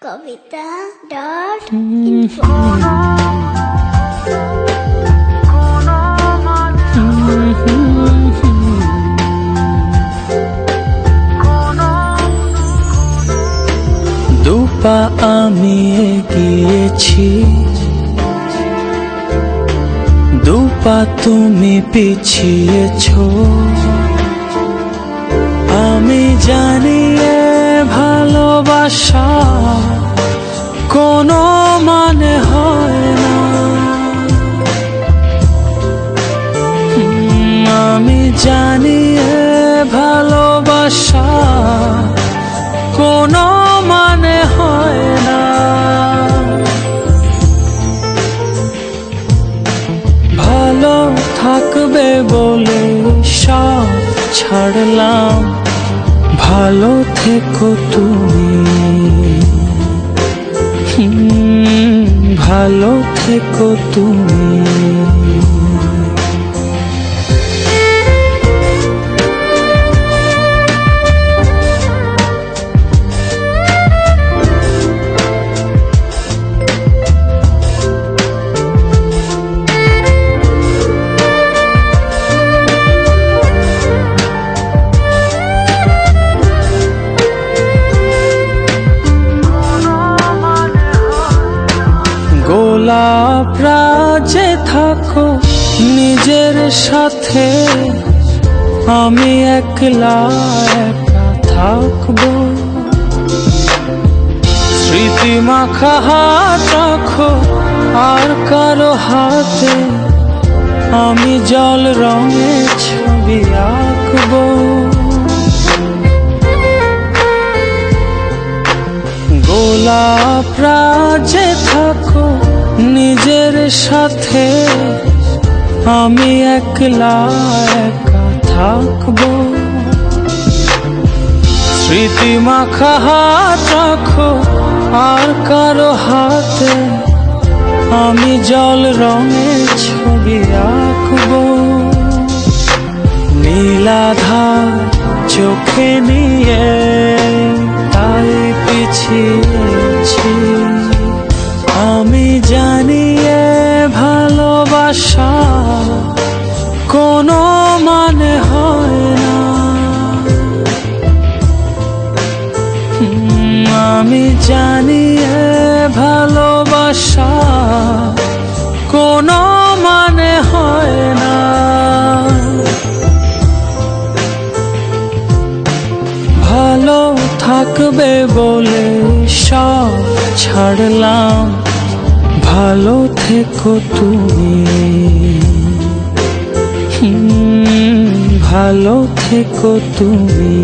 kavita.info দুপা আমি এগিয়েছি, দুপা তুমি পিছিয়েছো। আমি জানি এ ভালোবাসা কোনো মানে হয় না। আমি জানি এ ভালোবাসা কোনো মানে হয় না। ভালো থাকবে বলে সব ছাড়লাম, ভালো থেকো তুমি, ভালো থেকো তুমি। গোলাপ রাজে থাকো নিজের সাথে, আমি একলা একা থাকবো। স্মৃতি মাখা হাত রাখো আর কারো হাতে, আমি জল রঙে ছবি আঁকবো। গোলাপ রাজে থাকো নিজের সাথে, আমি একলা একা থাকবো। স্মৃতি মাখা হাত রাখো আর কারো হাতে, আমি জল রঙে ছবি আঁকবো। নীলাধার চোখে নিয়ে তাই পিছিয়েছি। আমি জানি এ ভালোবাসা কোনো মানে হয় না। আমি জানি এ ভালোবাসা কোনো মানে হয় না। ভালো থাকবে বলে সব ছাড়লাম, ভালো থেকো তুমি, ভালো থেকো তুমি।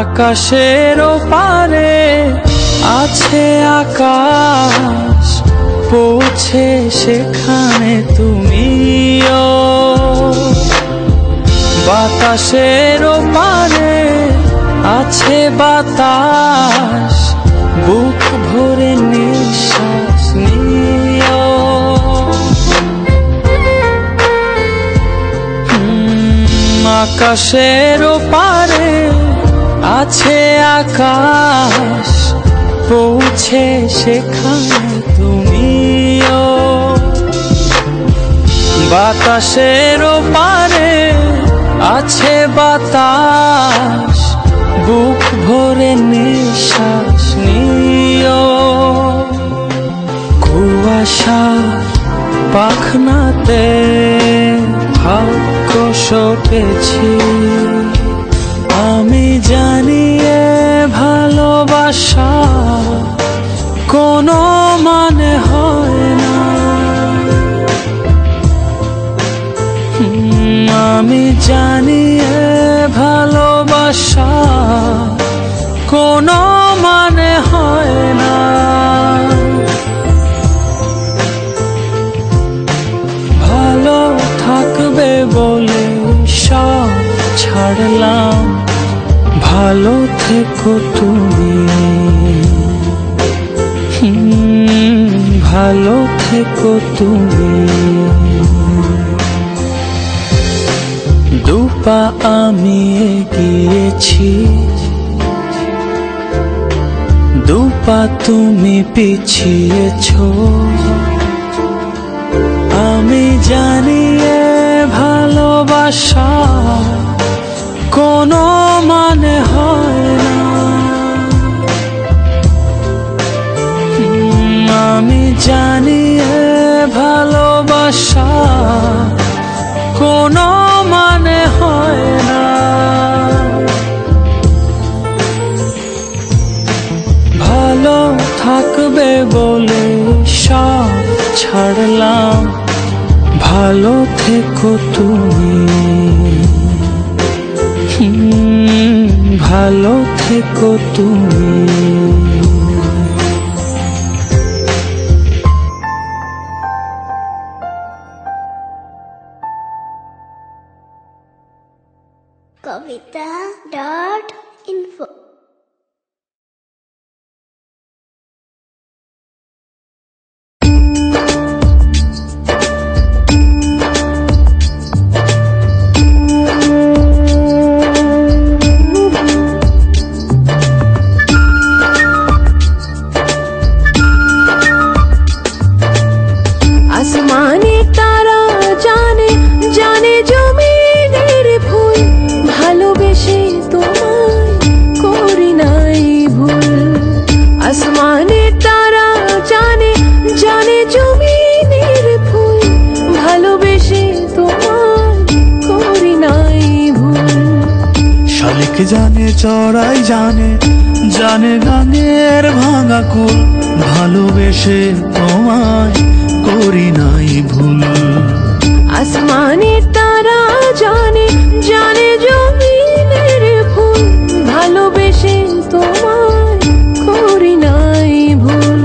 আকাশের ওপারে আছে আকাশ, পৌঁছে সেখানে তুমিও। বাতাসের ওপারে আছে বাতাস, বুক ভরে নিঃশ্বাস নিও। আকাশের ওপারে আছে আকাশ, পৌঁছে সেখানে তুমিও। বাতাসের ওপারে আছে বাতাস, বুক ভরে নিঃশ্বাস নিও। কুয়াশা পাখনাতে ভাগ্য সপেছি। আমি জানি এ ভালোবাসা কোনো মানে হয় না। আমি জানি এ ভালোবাসা কোনো মানে হয় না। থাকবে বলে সব ছাড়লাম, ভালো থেকো তুমি, ভালো থেকো তুমি। দুপা আমি এগিয়েছি, দুপা তুমি পিছিয়েছো। আমি জানি এ ভালোবাসা কোনো মানে হয় না। আমি জানি এ ভালোবাসা কোনো মানে হয় না। ভালো থাকবে বলে সব ছাড়লাম, ভালো থেকো তুমি, ভালো থেকো তুমি। kavita.info आसमाने तारा जाने जाने जमीনের ফুল ভালোবেসে তোমায় করি নাই ভুল। আসমানে তারা জানে জানে জমিনের ফুল ভালোবেসে তোমায় করি নাই ভুল। শালিক জানে চড়াই জানে, জানে গানের ভাঙা কুল ভালোবেসে তোমায় করি নাই ভুল। আসমানে তারা জানে জানে জমিনের ফুল ভালোবেসে তোমায় করি নাই ভুল।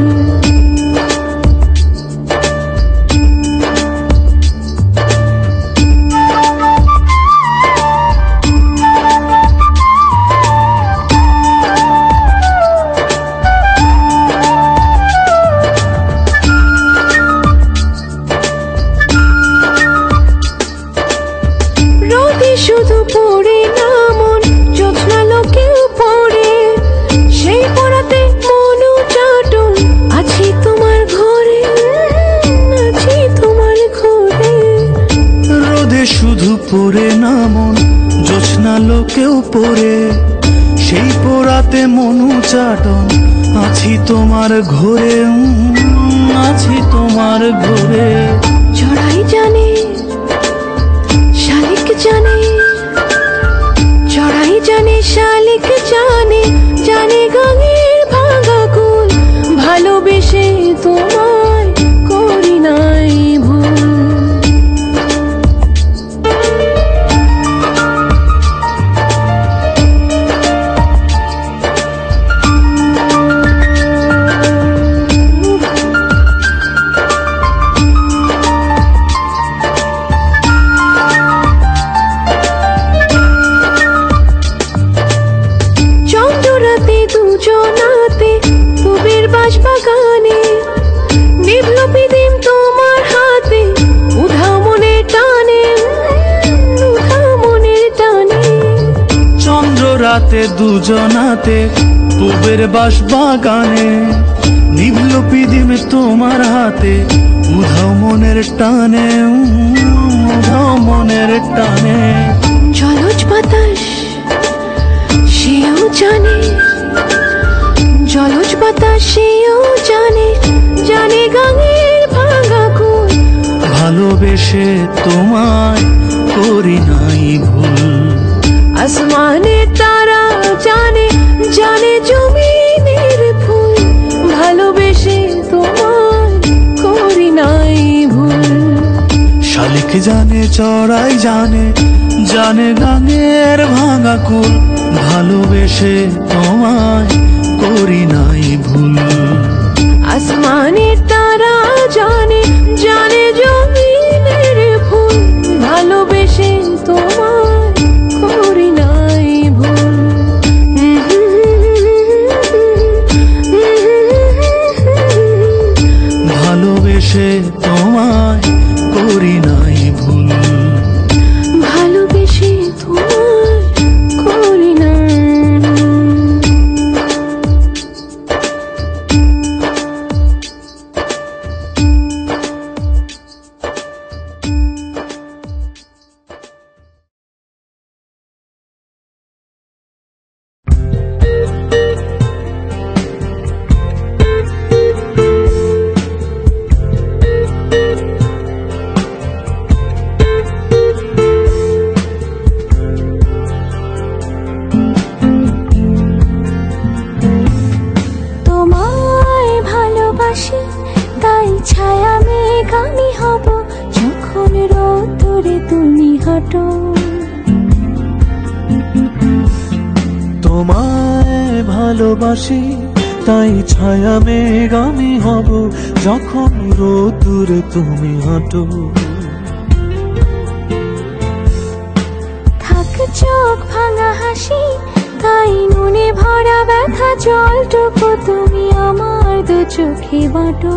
শুধু পড়ে না মন জ্যোৎস্না লোকেও পড়ে, সেই পড়াতে মনু চাটন আছি তোমার ঘরে, আছি তোমার ঘরে। রোদে শুধু পড়ে না মন জ্যোৎস্না লোকেও পড়ে, সেই পোড়াতে মনু চাটন আছি তোমার ঘরে, আছি তোমার ঘরে। চড়াই জানে শালিক জানে, চড়াই জানে শালিক জানে, জানে গাঙের ভাঙা কুল ভালোবেসে তোমায় করি নাই ভুল। চন্দ্ররাতে দুজনাতে পুবের বাঁশবাগানে নিভল পিদিম তোমার হাতে, উধাও মনের টানে, উধাও মনের টানে। চন্দ্র রাতে দুজনাতে পুবের বাঁশবাগানে নিভল পিদিমে তোমার হাতে, উধাও মনের টানে, উধাও মনের টানে। জলজ বাতাস সেও জানে, জলজ বাতাস সেও জানে, জানে গাঙের ভাঙা কুল ভালোবেসে তোমায় করি নাই ভুল। আসমানে তারা জানে জানে জমিনের ফুল ভালোবেসে তোমায় করি নাই ভুল। শালিক জানে চড়াই জানে, জানে গানের ভাঙা কুল ভালোবেসে তোমায় করি নাই ভুল। আসমানে তারা জানে জানে জমিনের ফুল ভালোবেসে তোমায় বাটো। তোমায় ভালোবাসি তাই ছায়া মেঘ আমি হব যখন রোদুরে তুমি হাঁটো। থাক চোখ ভাঙা হাসি তাই নুনে ভরা ব্যথা জলটুকু তুমি আমার দু চোখে বাটো।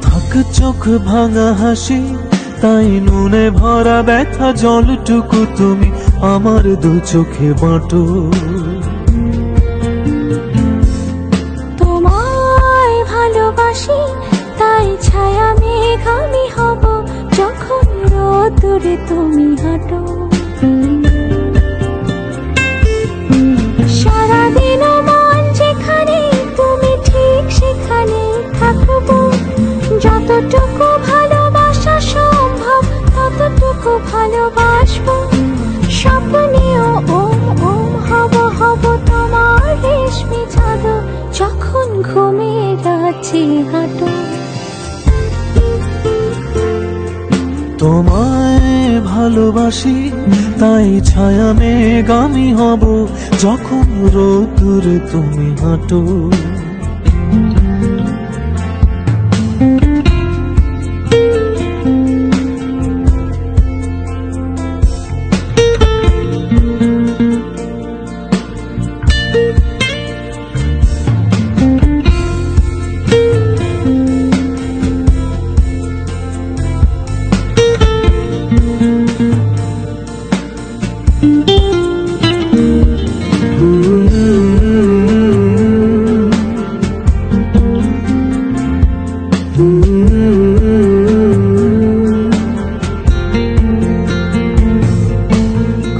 থাক চোখ ভাঙা হাসি তাই নুনে ভরা ব্যথা জলটুকু তুমি আমার দু চোখে বাটো। তোমায় ভালোবাসি তাই ছায়া মেঘ আমি হব যখন রোদুরে তুমি হাঁটো। সারাদিন মন যেখানে তুমি ঠিক সেখানে থাকবো। যতটুকু ভালোবাসা সম্ভব ততটুকু ভালোবাসবো। স্বপ্নেও ওম ওম হব হব তোমার রেশমি চাদর যখন ঘুমের রাতে হাঁটো। তোমায় ভালোবাসি তাই ছায়া মেঘ আমি হব যখন রোদুরে তুমি হাঁটো।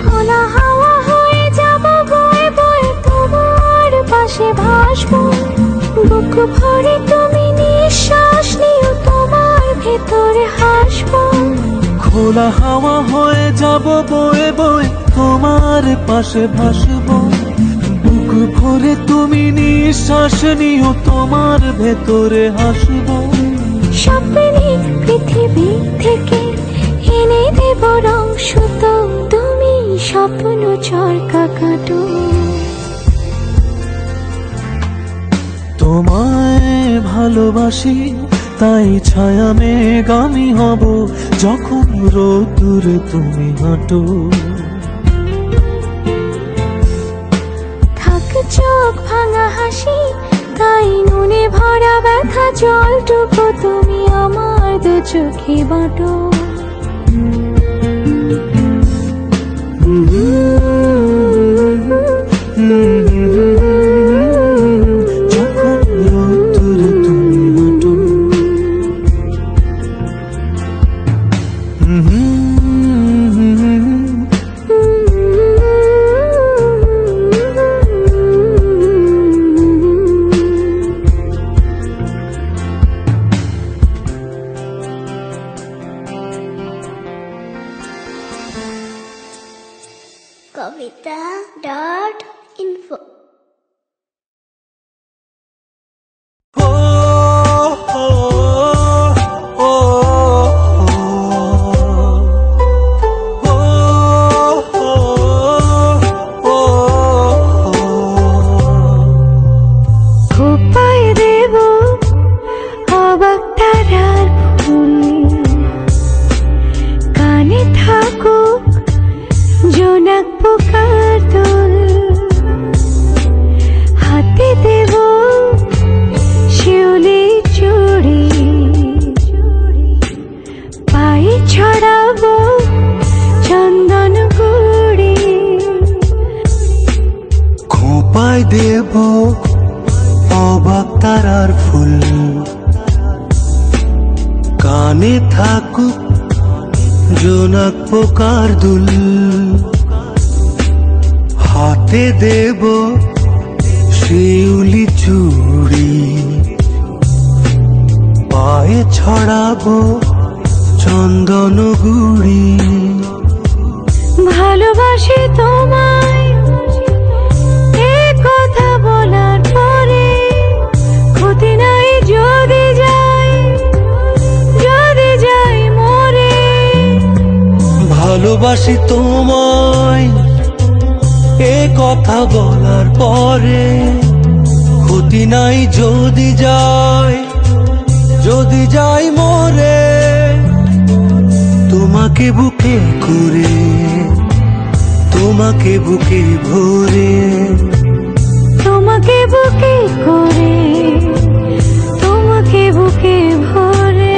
খোলা হাওয়া হয়ে যাব বয়ে বয়ে তোমার পাশে ভাসবো। বুক ভরে তুমি নিঃশ্বাস নিও তোমার ভেতরে হাসবো। খোলা হাওয়া হয়ে যাব বয়ে বয়ে তোমার পাশে ভাসবো। বুক ভরে তুমি নিঃশ্বাস নিও তোমার ভেতরে হাসবো। স্বপ্নে পৃথিবী থেকে এনে দেব রং সুতো তুমি স্বপ্ন চরকা কাটো। তোমায় ভালোবাসি তাই ছায়া মেঘ আমি হব যখন রোদুরে তুমি হাঁটো। থাক চোখ ভাঙা হাসি তাই নুনে ভরা ব্যথা জলটুকু তুমি আমার দু চোখে বাটো। যখন রোদুরে তুমি হাঁটো। kavita.info খোপায় দেব অবাক তারার ফুল কানে থাকুক জোনাক পোকার দোল। হাতে দেব শিউলি চুড়ি পায়ে ছড়াবো চন্দন গুড়ি। খোপায় দেব অবাক তারার ফুল কানে থাকুক জোনাক পোকার দুল। হাতে দেব শিউলি চুড়ি পায়ে ছড়াবো চন্দন গুড়ি। ভালোবাসি তোমায় এ কথা বলার পরে ক্ষতি নাই যদি যাই ভালোবাসি তোমায় এ কথা বলার পরে ক্ষতি নাই যদি যাই মরে তোমাকে বুকে করে তোমাকে বুকে ভরে তোমাকে বুকে করে তোমাকে বুকে ভরে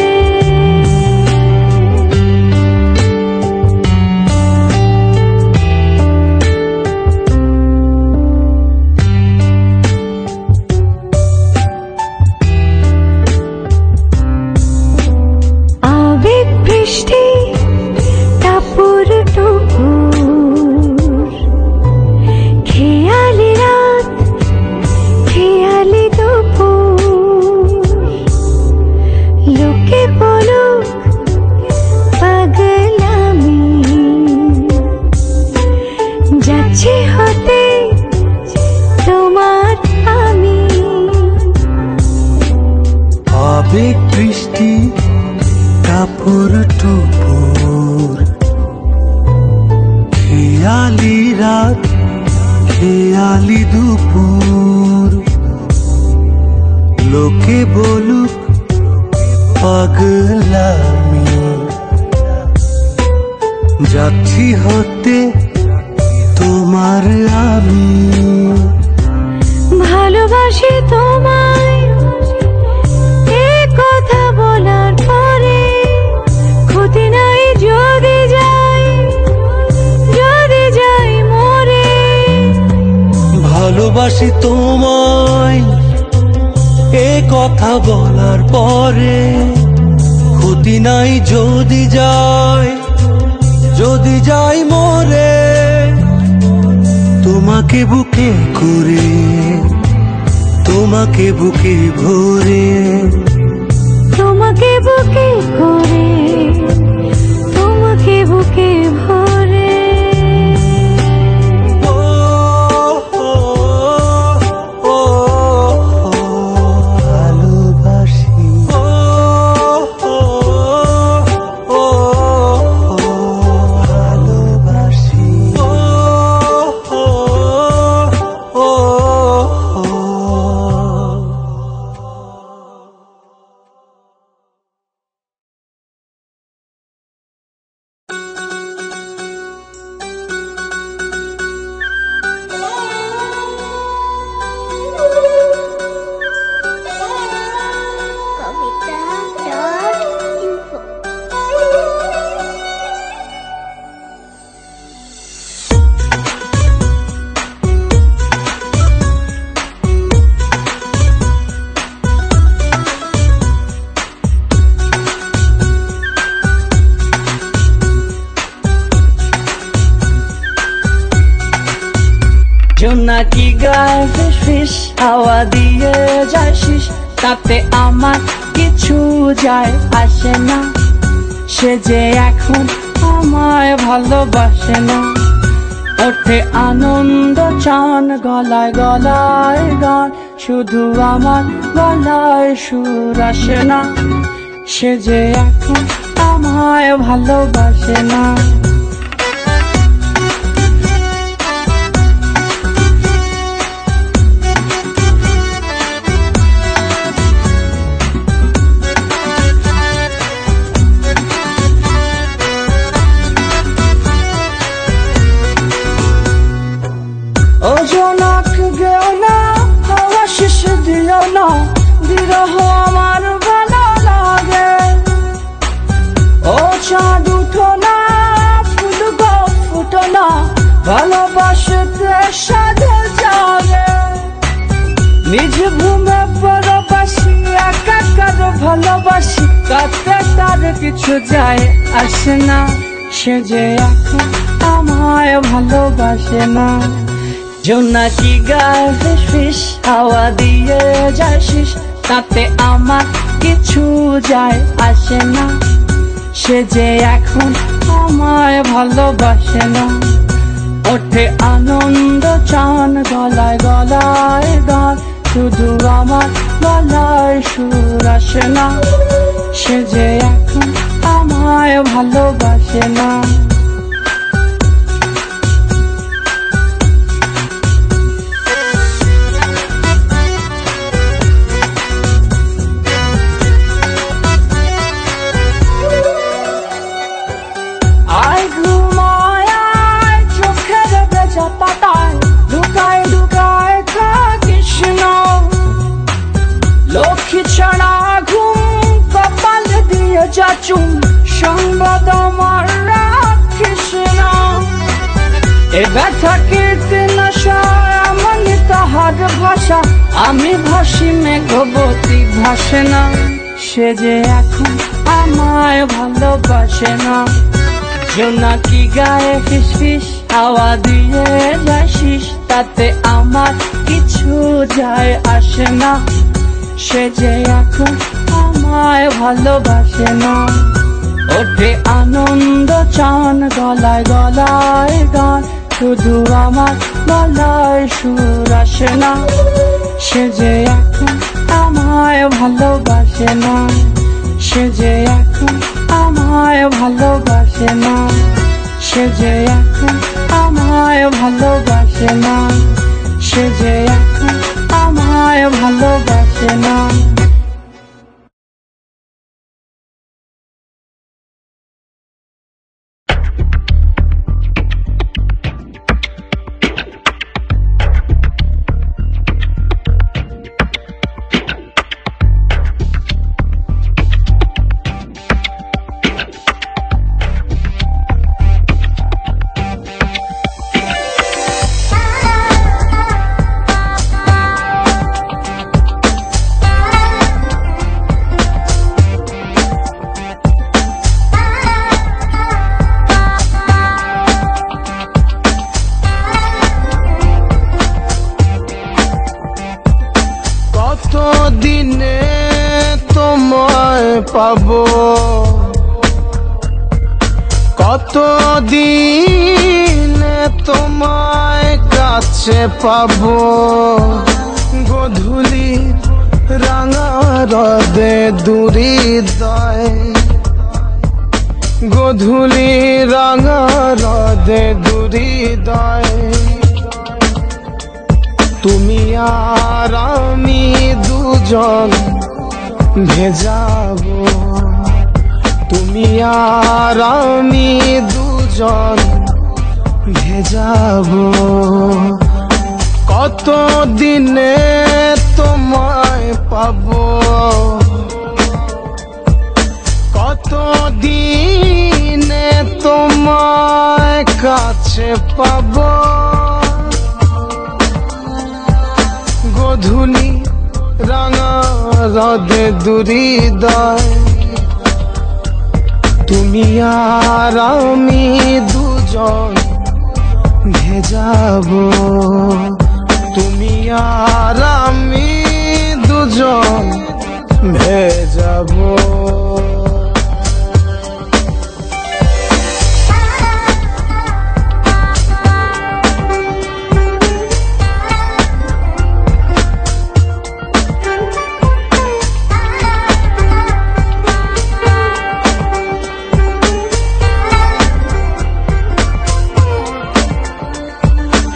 আবেগ বৃষ্টি টাপুর টুপুর খেয়ালি রাত খেয়ালি দুপুর লোকে বলুক পাগলামি যাচ্ছি হতে তোমার আমি আবেগ বৃষ্টি কাপড় টুপুর খেয়ালি রাত খেয়ালি দুপুর লোকে বলুক পাগলামি যাচ্ছি হতে তোমার আমি ভালোবাসি তোমায় এ কথা বলার পরে ক্ষতি নাই যদি যাই মরে ভালোবাসি তোমায় এ কথা বলার পরে ক্ষতি নাই যদি যাই মরে তোমাকে বুকে করে তোমাকে বুকে ভরে তোমাকে বুকে করে তোমাকে বুকে ভরে ও ও ও ভালোবাসি ও ও ও ভালোবাসি ও ও ও Kavita.info জোনাকি গায়ে ফিস ফিস হাওয়া দিয়ে যায় শিস তাতে আমার কিছু যায় আসে না সে যে এখন আমায় ভালোবাসে না ওঠে আনন্দ চান গলায় গলায় গান শুধু আমার গলায় সুর আসে না সে যে এখন আমায় ভালোবাসে না ও জোনাক গেও না হাওয়া শেষ দিও না বিরহ আমার ভালো লাগে ও চাঁদ উঠো না ফুল গো ফুটো না ভালোবাসতে সাধে জাগে নিজ ভূমে পরবাসী একাকার ভালোবাসি তাতে তার কিছু যায় আসে না সে যে এখন আমায় ভালোবাসে না জোনাকি গায়ে ফিস ফিস হাওয়া দিয়ে যায় শিস তাতে আমার কিছু যায় আসে না সে যে এখন আমায় ভালোবাসে না ওঠে আনন্দ চান গলায় গলায় গান শুধু আমার গলায় সুর আসে না সে যে এখন আমায় ভালোবাসে না ঘুমায় চোখের বেজা পাতায় ঢুকায় ঢুকায় থাকিস না লক্ষ্মী ছাড়া ঘুম কপাল দিয়ে যাচুম সংবাদ আমার রাখিস না এ ব্যথা কীর্তনাশয় এমন তাহার ভাষা আমি ভাসি মেঘবতী ভাসে না সে যে এখন আমায় ভালোবাসে না জোনাকি গায়ে ফিস ফিস হাওয়া দিয়ে যাসিস তাতে আমার কিছু যায় আসে না সে যে এখন আমায় ভালোবাসে না ওঠে আনন্দ চান গলায় গলায় গান শুধু আমার গলায় সুর আসে না সে যে এখন আমায় ভালোবাসে না সে যে এখন আমায় ভালোবাসে না সে যে এখন আমায় ভালোবাসে না সে যে এখন আমায় ভালোবাসে না দিনে তোমায় পাবো কত দিনে তোমায় কাছে পাবো গধূলি রাঙা রদে দূরি দয় গধূলি রাঙা রদে দূরি দয় তুমি আর আমি দুজন ভেজাবো তুমি আর আমি দুজন ভেজাবো কত দিনে তোমায় পাবো কত দিনে তোমায় কাছে পাবো গধূলি রাঙা রদে দূরি দয় তুমি আর আমি দুজন ভেজাবো তুমি আর আমি দুজন ভেজাবো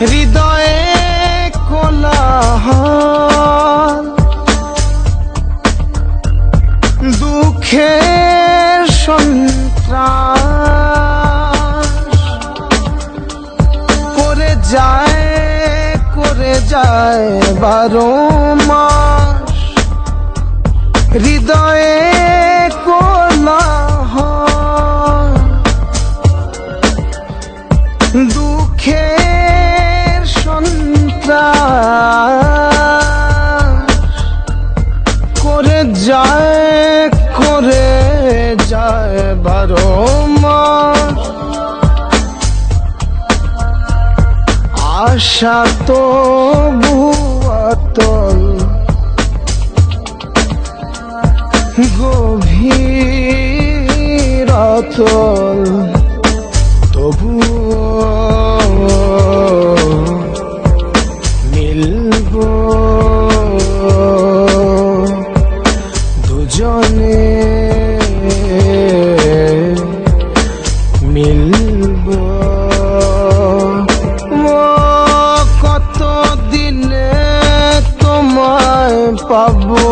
হৃদয়ে কোলাহল দুঃখের সন্ত্রাস করে যায় বারো মাস হৃদয়ে কোলাহল দুঃখের সন্ত্রাস করে যায় বারো মাস আশা তো বুয়াতল গভীর অতল তবুও মিলব দুজনে মিলব কত দিনে তোমায় পাবো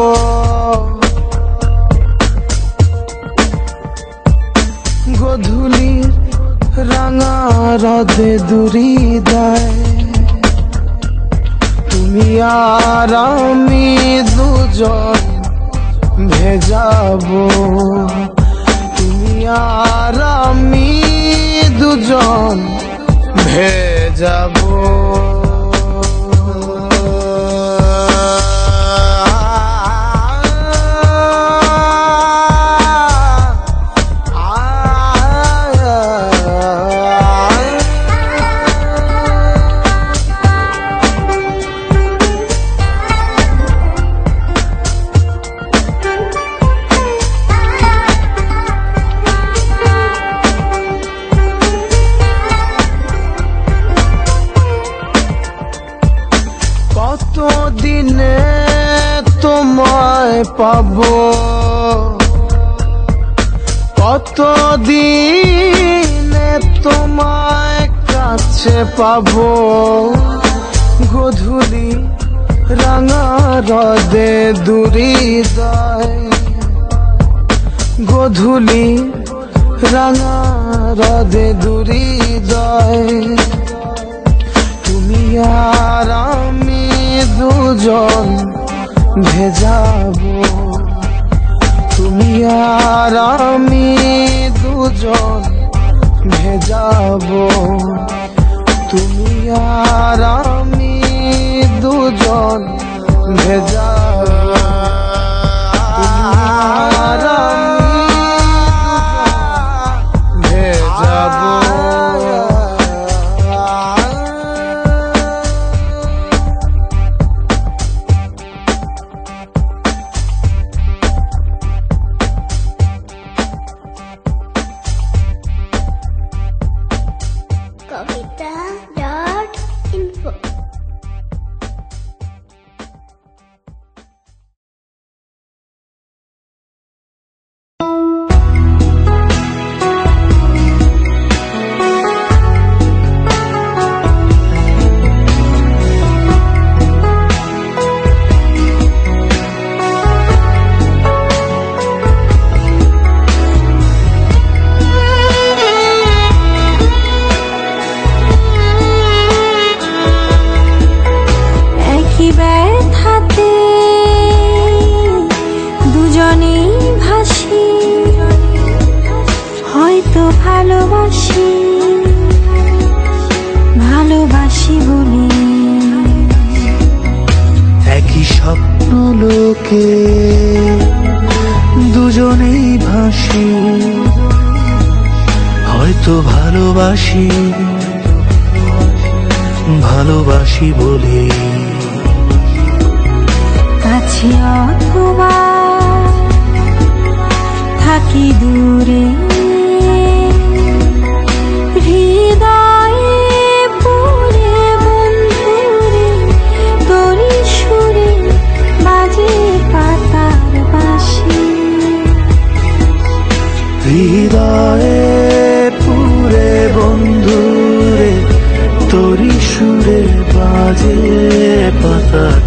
গধূলি রাঙা রদে দুরি দেয় তুমি আর আমি দুজন ভেজাবো তুমি আর আমি দুজন ভেজাবো কতদিনে তোমায় পাবো কতদিনে তোমায় কাছে পাবো গধূলি রাঙা রদে দুরি দেয় গধূলি রাঙা রদে দুরি দেয় তুমি আর আমি দুজন ভেজাবো তুমি আর আমি দুজন ভেজাবো তুমি আর আমি দুজন ভেজাবো তুমি আর আমি দুজন ভেজাবো Kavita.info ভালোবাসি বলি একই স্বপ্ন লোকে দুজনেই ভাসি হয়তো ভালোবাসি ভালোবাসি বলে কাছে অথবা থাকি দূরে হৃদয়ে পুরে বন্ধুরে তোরি সুরে বাজে পাতার বাঁশি হৃদয়ে পুরে বন্ধুরে তোরি সুরে বাজে পাতার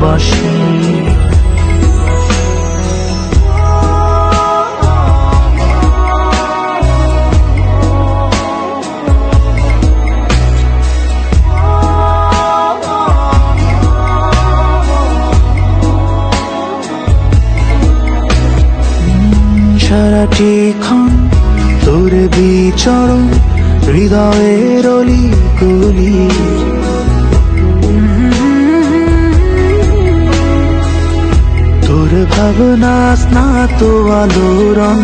বাঁশি সারাটি ক্ষণ তোর বিচরণ হৃদয়ের অলি গলি তোর ভাবনা স্নাত আলোড়ন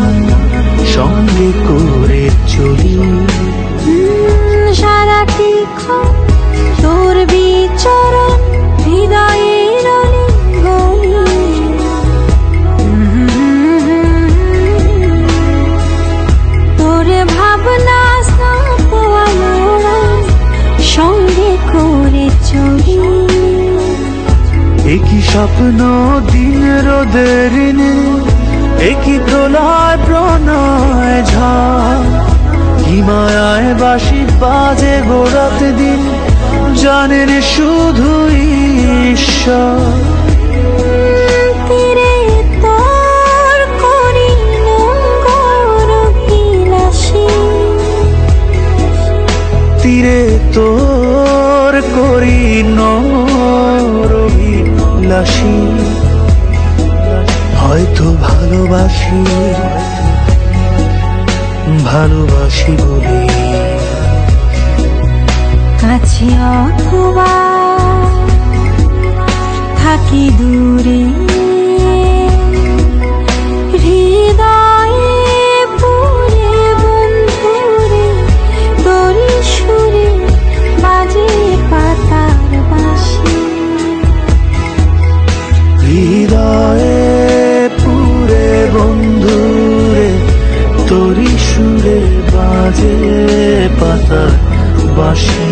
সঙ্গে করে চলি সারাটি ক্ষণ তোর বিচরণ হৃদয়ের অলি গলি তোর ভাবনা স্নাত আলোড়ন সঙ্গে করে চলি একই স্বপ্ন দিন রোদের একই প্রলয় প্রণয় ঝড় কি মায়ায় বাঁশি বাজে গোড়াত দিন জানেন শুধু ঈশ্বর তীরে তোর করি নোংর বিলাসী তীরে তোর করি নরবিলাসী, হয়তো ভালোবাসি ভালোবাসি বলে কাছে অথবা থাকি দূরে, হৃদয়ে পুরে বন্ধুরে তোরি সুরে বাজে পাতার বাঁশি। হৃদয়ে পুরে বন্ধুরে তোরি সুরে বাজে পাতার বাঁশি।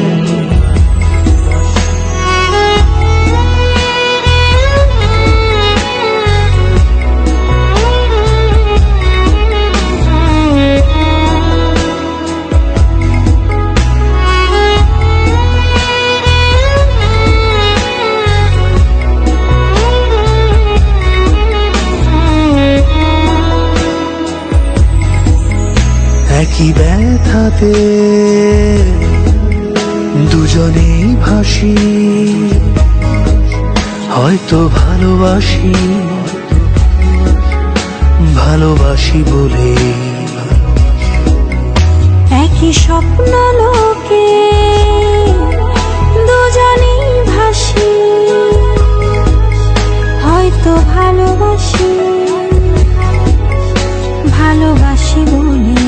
একই ব্যথাতে দুজনেই ভাসি, হয়তো ভালোবাসি ভালোবাসি বলে একই স্বপ্ন লোকে দুজনেই ভাসি, হয়তো ভালোবাসি ভালোবাসি বলে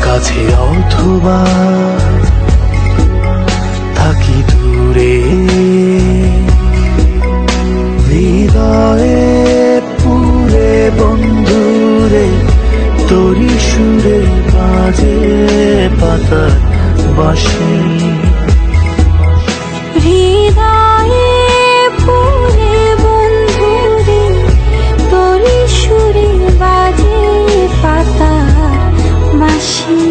কাছে অথবা থাকি দূরে, হৃদয়ে পুরে বন্ধুরে তোরি সুরে বাজে পাতার বাঁশি। হৃদয়ে পুরে বন্ধুরে তোরি সুরে বাজে পাতার বাঁশি।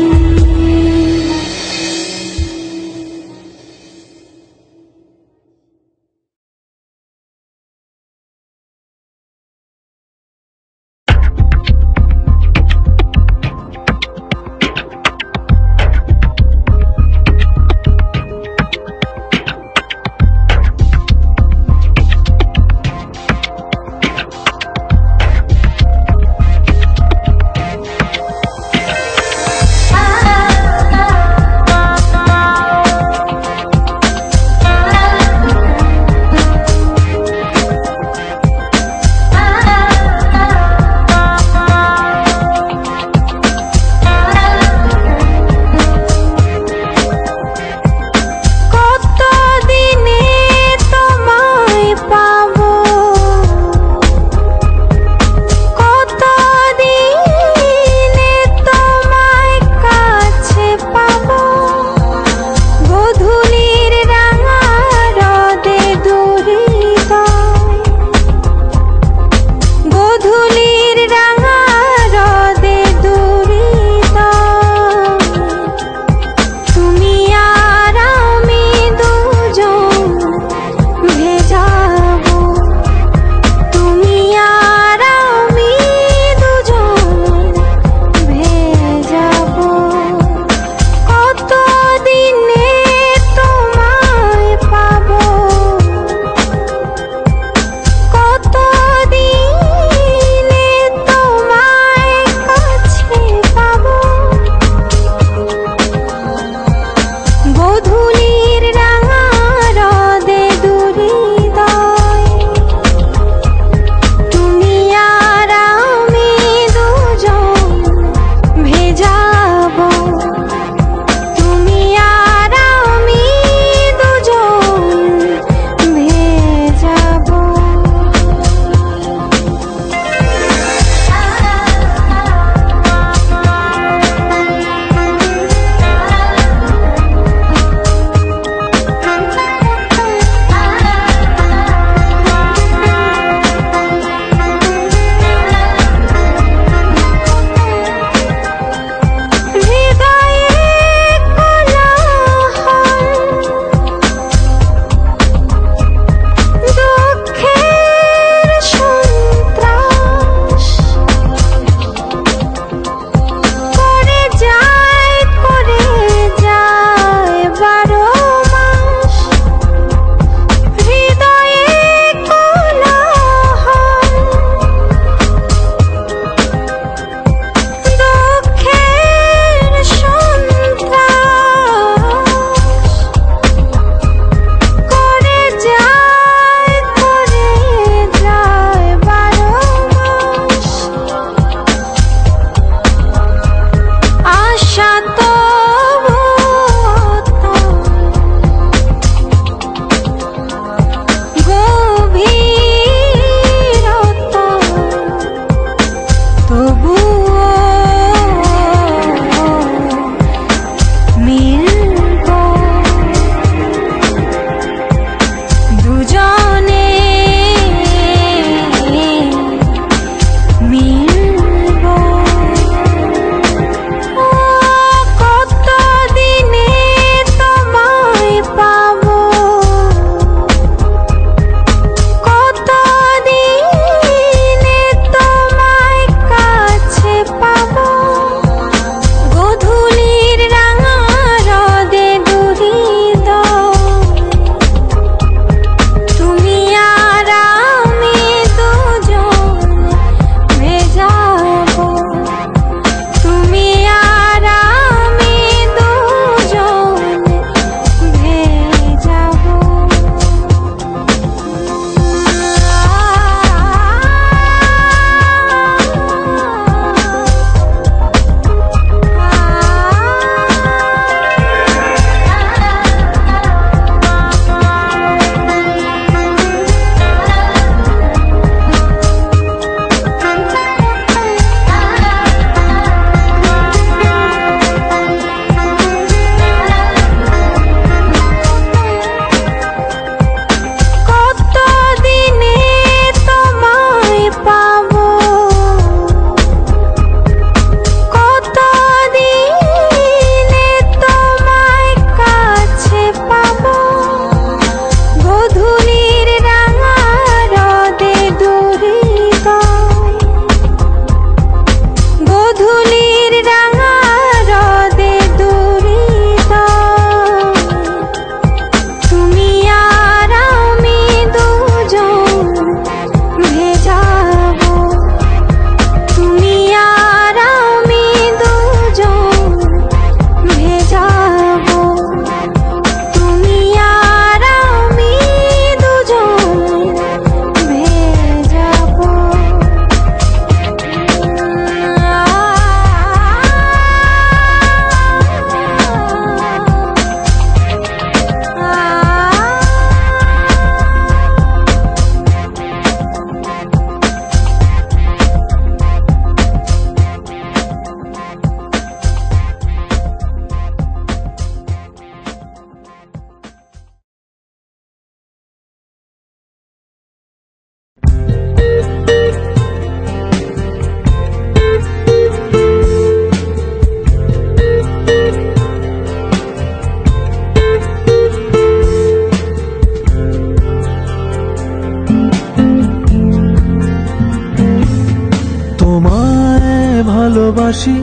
হাসি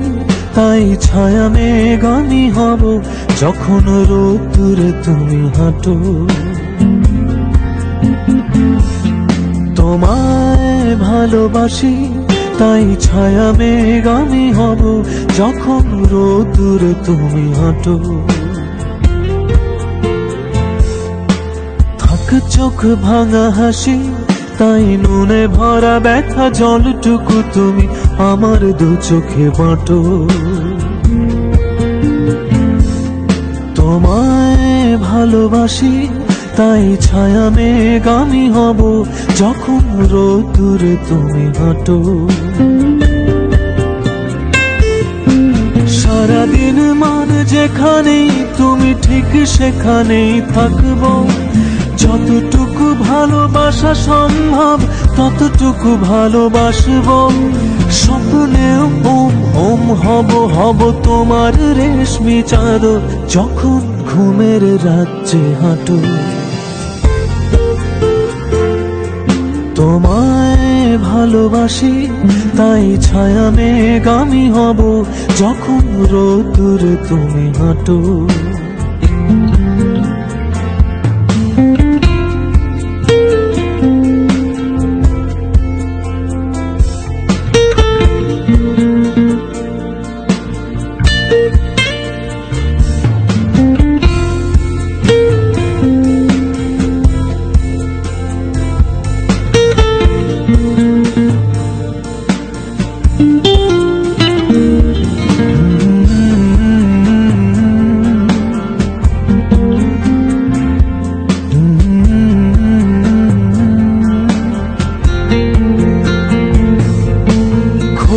তাই ছায়া মেঘ আমি হব যখন রোদ্দুরে তুমি হাঁটো তোমায় ভালোবাসি তাই ছায়া মেঘ আমি হব যখন রোদ্দুরে তুমি হাঁটো থাক চোখ ভাঙা হাসি তাই নুনে ভরা ব্যথা জলটুকু তুমি আমার দু চোখে বাঁটো তোমায় ভালোবাসি তাই ছায়া মেঘ আমি হব যখন রোদ্দুরে তুমি হাঁটো সারাদিন মান যেখানেই তুমি ঠিক সেখানেই থাকবো যতটুকু ভালোবাসা সম্ভব ততটুকু ভালোবাসবো স্বপ্নেও ওম ওম হব হব তোমার রেশমি চাদর যখন ঘুমের রাজ্যে হাঁটো তোমায় ভালোবাসি তাই ছায়া মেঘ আমি হব যখন রোদ্দুরে তুমি হাঁটো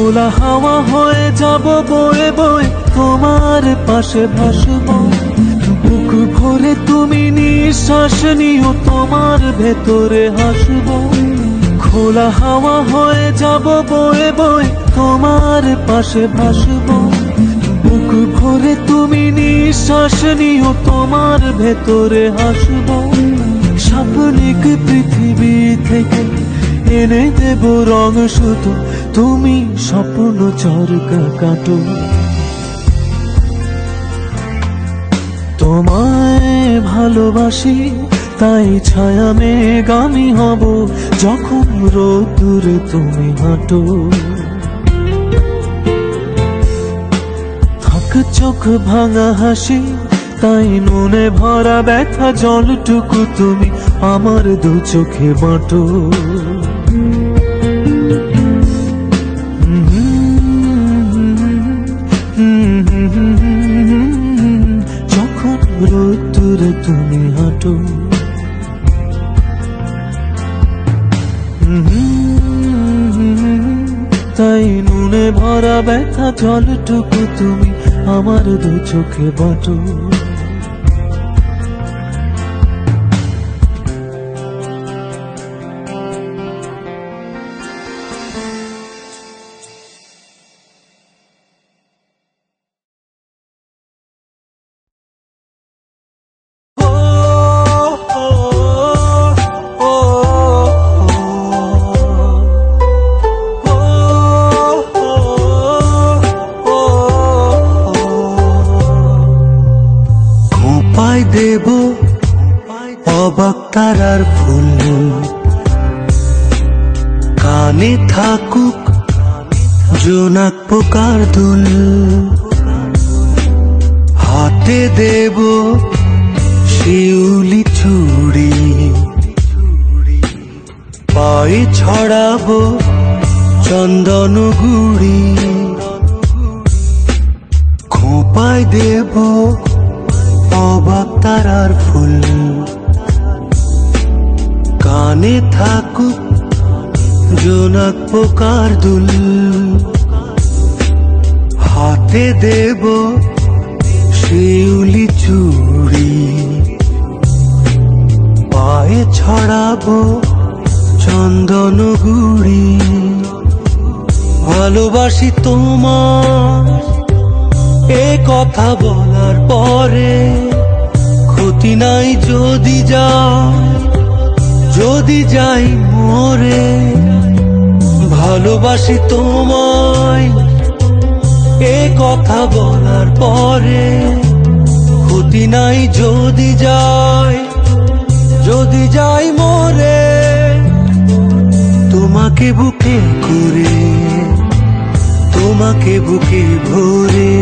খোলা হাওয়া হয়ে যাব বয়ে বয়ে তোমার পাশে ভাসবো বুক ভরে তুমি নিঃশ্বাস নিও তোমার ভেতরে হাসবো খোলা হাওয়া হয়ে যাব বয়ে বয়ে তোমার পাশে ভাসবো বুক ভরে তুমি নিঃশ্বাস নিও তোমার ভেতরে হাসবো স্বপ্নিক পৃথিবী থেকে এনে দেব রং শুধু তুমি স্বপ্ন চরকা কাটো তোমায় ভালোবাসি তাই ছায়া মেঘ আমি হব যখন রোদ্দুরে তুমি হাঁটো থাক চোখ ভাঙা হাসি তাই নুনে ভরা ব্যথা জলটুকু তুমি আমার দু চোখে বাঁটো যখন রোদ্দুরে তুমি হাঁটো তাই নুনে ভরা ব্যথা জলটুকু তুমি আমার দু চোখে বাঁটো দেব অবাক তারার ফুল কানে থাকুক জোনাক পোকার দুল হাতে দেব শিউলি চুড়ি পায়ে ছড়াবো চন্দন গুড়ি খোঁপায় দেব অবাক তারার ফুল কানে থাকুক জোনাক পোকার দুল হাতে দেব শিউলি চুড়ি পায়ে ছড়াবো চন্দন গুড়ি ভালোবাসি তোমার এ কথা বলার পরে ক্ষতি নাই যদি যাই মরে ভালোবাসি তোমায় এ কথা বলার পরে ক্ষতি নাই যদি যাই মরে, তোমাকে বুকে করে, তোমাকে বুকে ভরে,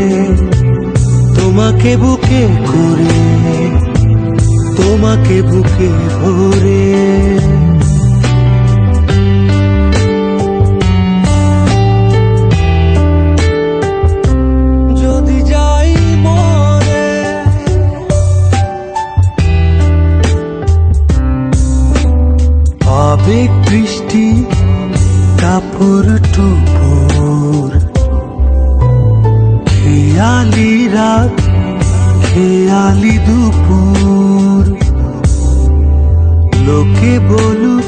তোমাকে বুকে করে, তোমাকে বুকে ভরে। যদি যাই মরে, আবেগ বৃষ্টি কাপড় টুপুর, খেয়ালি রাত খেয়ালি দুপুর, লোকে বলুক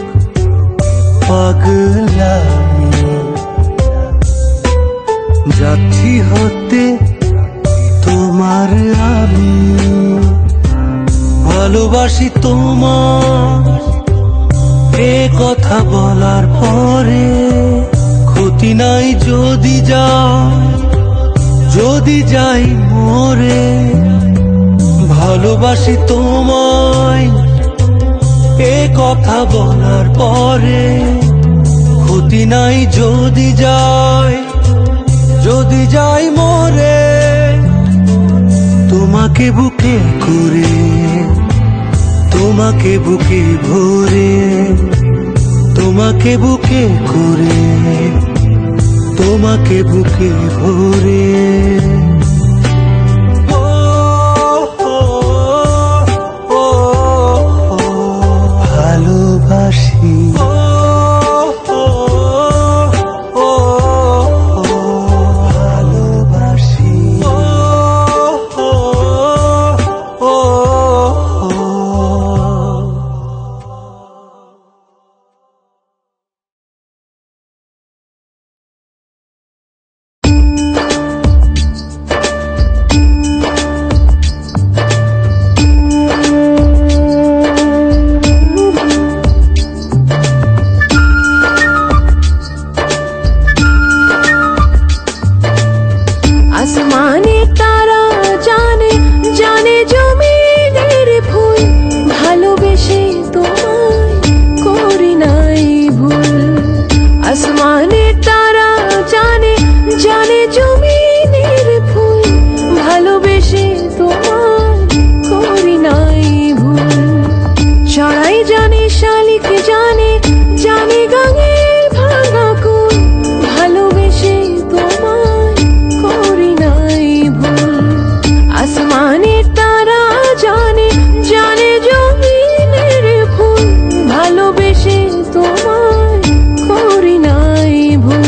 পাগলামি, যাচ্ছি হতে তোমার আমি, ভালোবাসি তোমার এ কথা বলার পরে ক্ষতি নাই যদি যাই মরে, ভালোবাসি তোমায় এ কথা বলার পরে ক্ষতি নাই যদি যাই মরে, তোমাকে বুকে করে, তোমাকে বুকে ভরে, তোমাকে বুকে করে, তোমাকে বুকে ভরে। ভালোবাসি ভালোবাসি আসমানে তারা জানে জানে জমিনের ফুল, ভালোবেসে তোমায় করি নাই ভুল। আসমানে তারা জানে জানে জমিনের ফুল, ভালোবেসে তোমায় করি নাই ভুল। চড়াই জানে শালিক জানে জানে গাঙের ভাঙা কুল, ভালোবেসে তোমায় করি নাই ভুল। আসমানে তারা জানে জানে জমিনের ফুল, ভালোবেসে তোমায় করি নাই ভুল।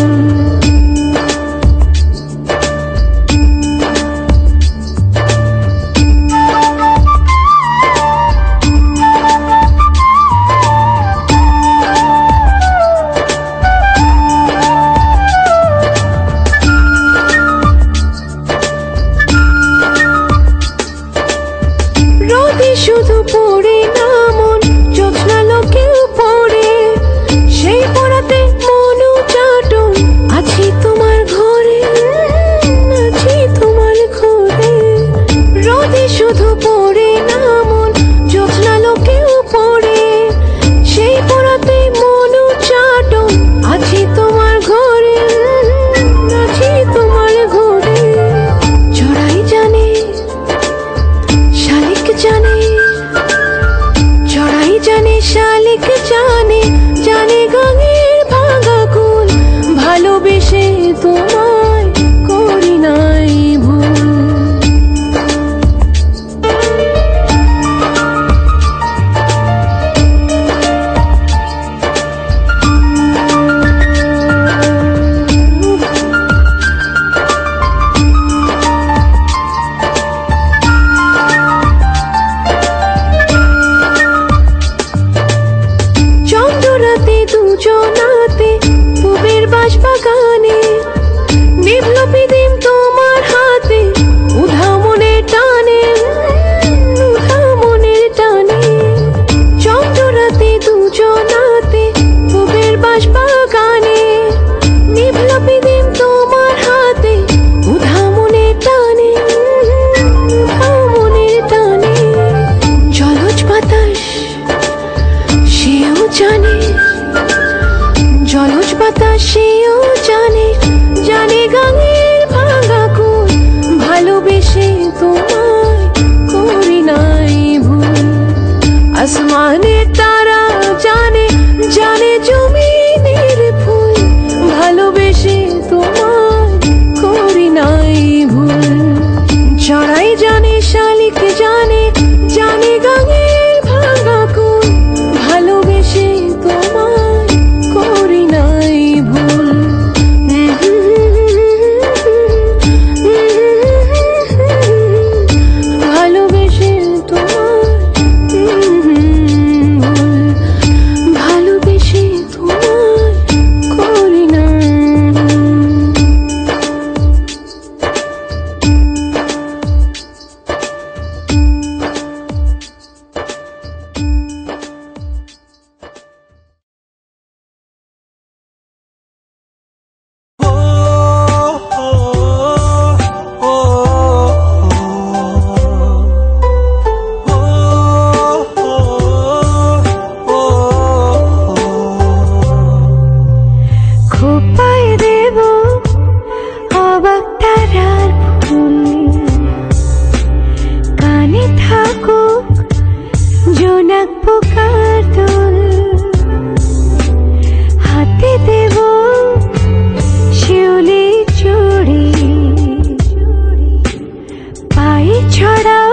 রোদে শুধু পড়ে না মন, জ্যোৎস্না লোকেও পড়ে, সেই পড়াতে মনু চাটন, আছি তোমার ঘরে, আছি তোমার ঘরে। রোদে শুধু পড়ে না মন, জ্যোৎস্না লোকেও পড়ে, সেই পড়াতে মনু চাটন, আছি তোমার ঘরে, আছি তোমার ঘরে। চড়াই জানে শালিক জানে ছড়া